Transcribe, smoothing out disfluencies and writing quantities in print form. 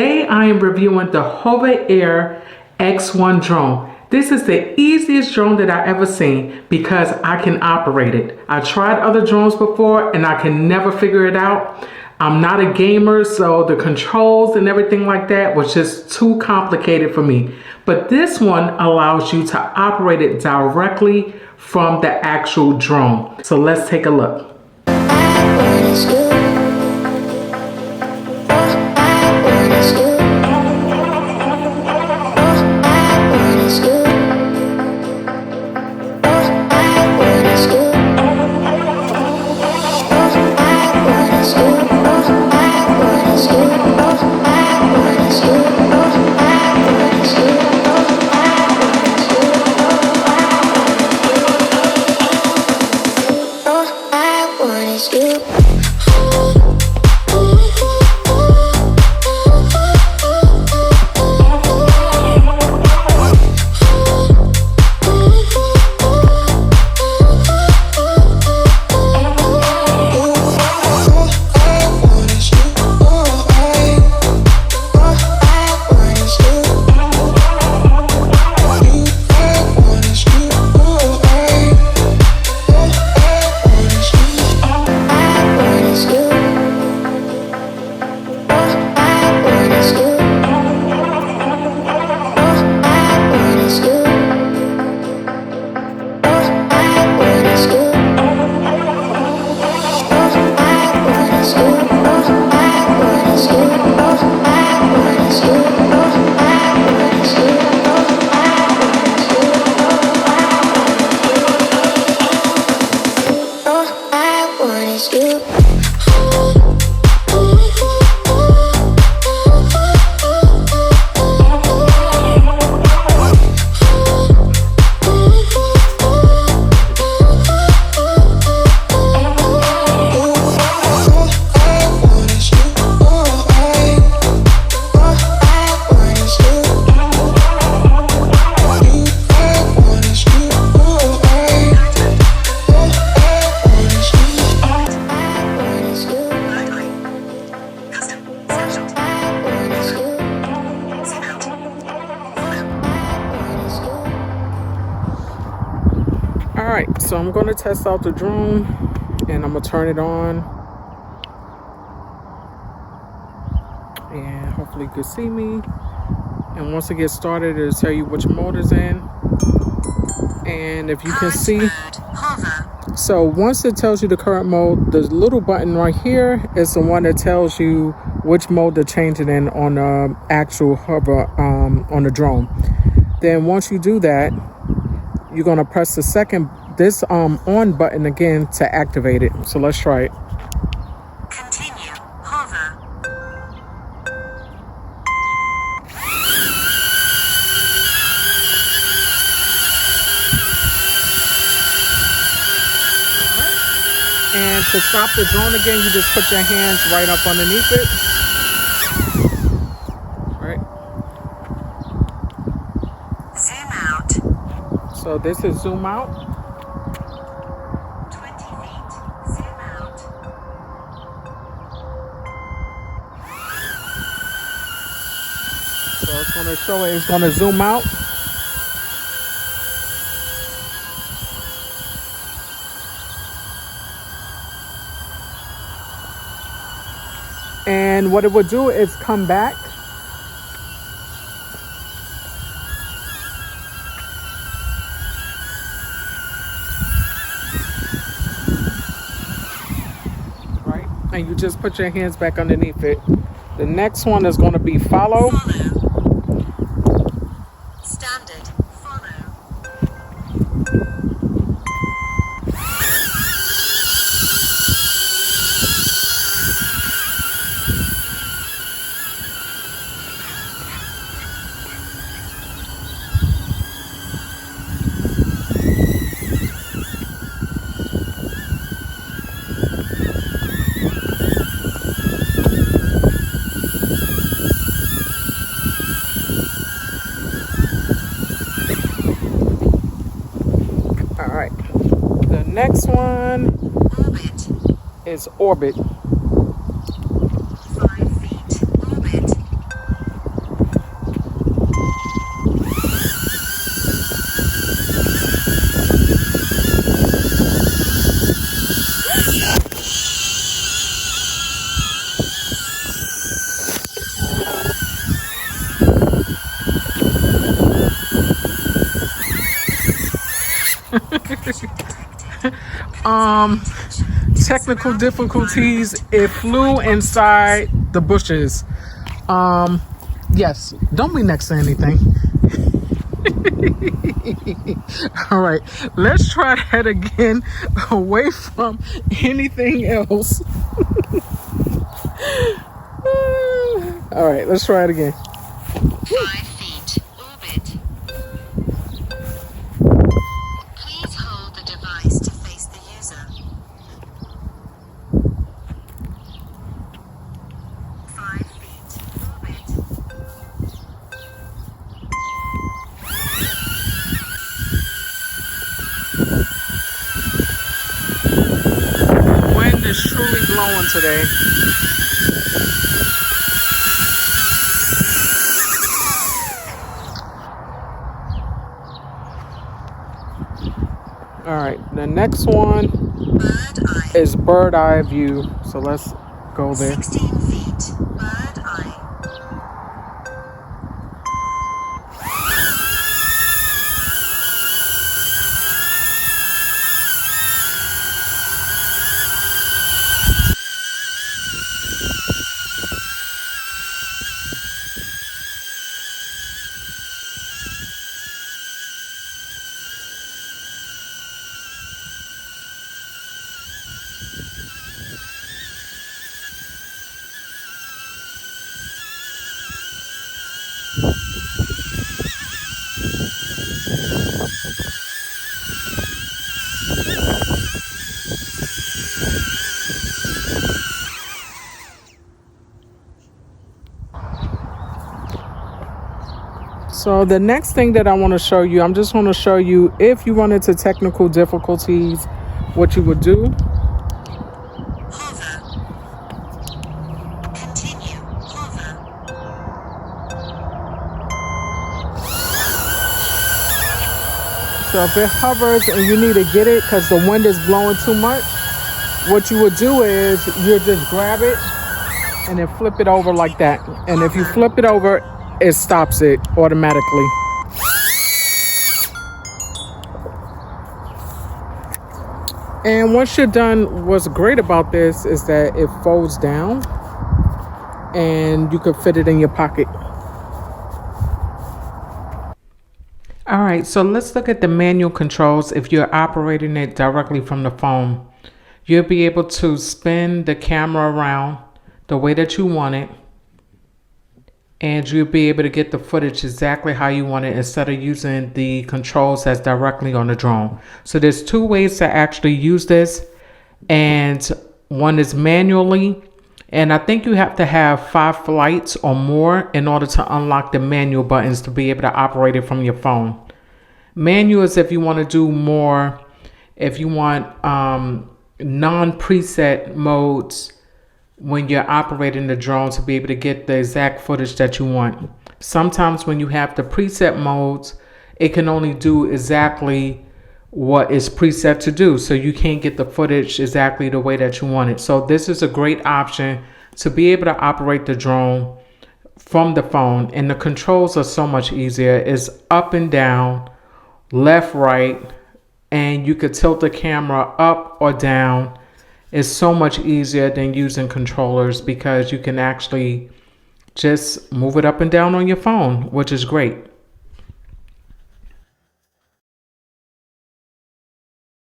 Today I am reviewing the Hover Air X1 drone. This is the easiest drone that I ever seen because I can operate it. I tried other drones before and I can never figure it out. I'm not a gamer, so the controls and everything like that was just too complicated for me. But this one allows you to operate it directly from the actual drone. So let's take a look. Alright, so I'm going to test out the drone and I'm going to turn it on. And hopefully you can see me. And once it gets started, it'll tell you which mode it's in. And if you can see, so once it tells you the current mode, the little button right here is the one that tells you which mode to change it in on the actual hover on the drone. Then once you do that, you're going to press this on button again to activate it. So let's try it. Continue hover. And to stop the drone again, you just put your hands right up underneath it. Right. Zoom out. So this is zoom out. 20 feet. Zoom out. So it's going to show it. It's going to zoom out. And what it would do is come back. Right? And you just put your hands back underneath it. The next one is going to be follow. Standard. Follow. next one Orbit. is orbit. 5 feet. Orbit. technical difficulties. It flew inside the bushes. Yes, don't be next to anything. All right, let's try that again, away from anything else. All right, let's try it again. 5 feet. Orbit. Please hold the device to face the user. 5 feet. Orbit. Wind is truly blowing today. All right, the next one Bird eye. is bird eye view. So let's go there. 16 feet. Bird eye. So the next thing that I want to show you, I'm just going to show you if you run into technical difficulties, what you would do. Hover. Continue. Hover. So if it hovers and you need to get it because the wind is blowing too much, what you would do is you just grab it and then flip it over like that. And if you flip it over, it stops it automatically. And once you're done, what's great about this is that it folds down and you can fit it in your pocket. All right, so let's look at the manual controls if you're operating it directly from the phone. You'll be able to spin the camera around the way that you want it, and you'll be able to get the footage exactly how you want it instead of using the controls that's directly on the drone. So there's two ways to actually use this, and one is manually, and I think you have to have 5 flights or more in order to unlock the manual buttons to be able to operate it from your phone. Manual is if you want to do more, if you want non-preset modes when you're operating the drone to be able to get the exact footage that you want. Sometimes when you have the preset modes, it can only do exactly what is preset to do. So you can't get the footage exactly the way that you want it. So this is a great option to be able to operate the drone from the phone. And the controls are so much easier. It's up and down, left, right, and you could tilt the camera up or down. It's so much easier than using controllers because you can actually just move it up and down on your phone, which is great.